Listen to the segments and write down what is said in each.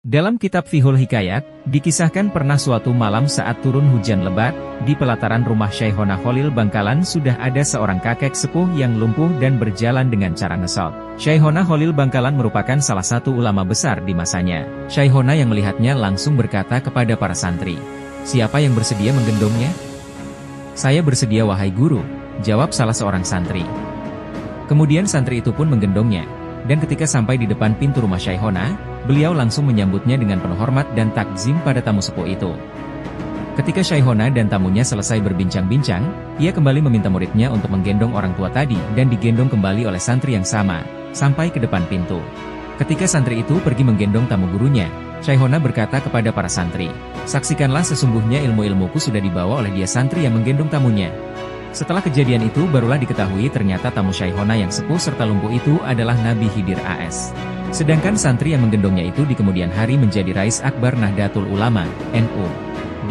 Dalam kitab Fiqhul Hikayat, dikisahkan pernah suatu malam saat turun hujan lebat, di pelataran rumah Syaihona Khalil Bangkalan sudah ada seorang kakek sepuh yang lumpuh dan berjalan dengan cara ngesot. Syaihona Khalil Bangkalan merupakan salah satu ulama besar di masanya. Syaihona yang melihatnya langsung berkata kepada para santri, "Siapa yang bersedia menggendongnya?" "Saya bersedia wahai guru," jawab salah seorang santri. Kemudian santri itu pun menggendongnya. Dan ketika sampai di depan pintu rumah Syaihona, beliau langsung menyambutnya dengan penuh hormat dan takzim pada tamu sepuh itu. Ketika Syaihona dan tamunya selesai berbincang-bincang, ia kembali meminta muridnya untuk menggendong orang tua tadi dan digendong kembali oleh santri yang sama, sampai ke depan pintu. Ketika santri itu pergi menggendong tamu gurunya, Syaihona berkata kepada para santri, "Saksikanlah sesungguhnya ilmu-ilmuku sudah dibawa oleh dia santri yang menggendong tamunya." Setelah kejadian itu barulah diketahui ternyata tamu Syaihona yang sepuh serta lumpuh itu adalah Nabi Khidir AS. Sedangkan santri yang menggendongnya itu di kemudian hari menjadi Rais Akbar Nahdlatul Ulama, NU.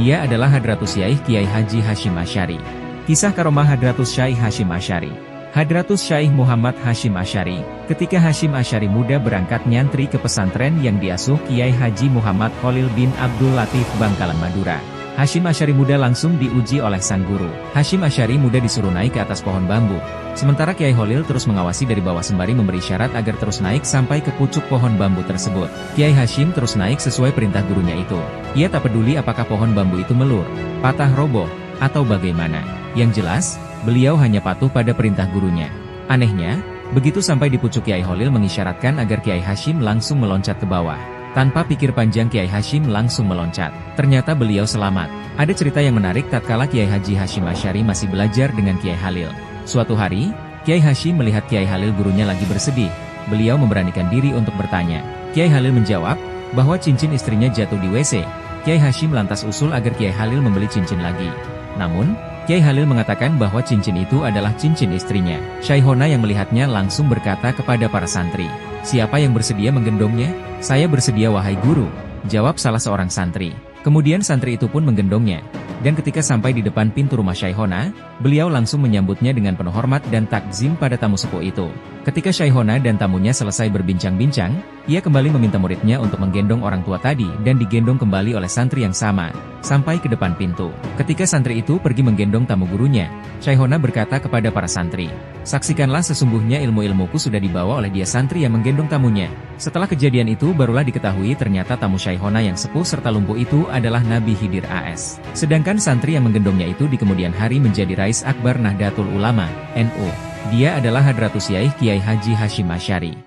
Dia adalah Hadratus Syaikh Kiai Haji Hasyim Asy'ari. Kisah karomah Hadratus Syaikh Hasyim Asy'ari. Hadratus Syaikh Muhammad Hasyim Asy'ari, ketika Hasyim Asy'ari muda berangkat nyantri ke pesantren yang diasuh Kiai Haji Muhammad Khalil bin Abdul Latif Bangkalan Madura. Hasyim Asy'ari muda langsung diuji oleh sang guru. Hasyim Asy'ari muda disuruh naik ke atas pohon bambu. Sementara Kiai Khalil terus mengawasi dari bawah sembari memberi syarat agar terus naik sampai ke pucuk pohon bambu tersebut. Kiai Hasyim terus naik sesuai perintah gurunya itu. Ia tak peduli apakah pohon bambu itu melur, patah roboh, atau bagaimana. Yang jelas, beliau hanya patuh pada perintah gurunya. Anehnya, begitu sampai di pucuk Kiai Khalil mengisyaratkan agar Kiai Hasyim langsung meloncat ke bawah. Tanpa pikir panjang Kiai Hasyim langsung meloncat. Ternyata beliau selamat. Ada cerita yang menarik tatkala Kiai Haji Hasyim Asy'ari masih belajar dengan Kiai Khalil. Suatu hari, Kiai Hasyim melihat Kiai Khalil gurunya lagi bersedih. Beliau memberanikan diri untuk bertanya. Kiai Khalil menjawab bahwa cincin istrinya jatuh di WC. Kiai Hasyim lantas usul agar Kiai Khalil membeli cincin lagi. Namun, Kiai Khalil mengatakan bahwa cincin itu adalah cincin istrinya. Syaihona yang melihatnya langsung berkata kepada para santri, "Siapa yang bersedia menggendongnya?" "Saya bersedia wahai guru," jawab salah seorang santri. Kemudian santri itu pun menggendongnya. Dan ketika sampai di depan pintu rumah Syaihona, beliau langsung menyambutnya dengan penuh hormat dan takzim pada tamu sepuh itu. Ketika Syaihona dan tamunya selesai berbincang-bincang, ia kembali meminta muridnya untuk menggendong orang tua tadi dan digendong kembali oleh santri yang sama, sampai ke depan pintu. Ketika santri itu pergi menggendong tamu gurunya, Syaihona berkata kepada para santri, "Saksikanlah sesungguhnya ilmu-ilmuku sudah dibawa oleh dia santri yang menggendong tamunya." Setelah kejadian itu barulah diketahui ternyata tamu Syaihona yang sepuh serta lumpuh itu adalah Nabi Khidir AS. Sedangkan santri yang menggendongnya itu di kemudian hari menjadi Rais Akbar Nahdlatul Ulama, NU. Dia adalah Hadratus Syaikh Kiai Haji Hasyim Asy'ari.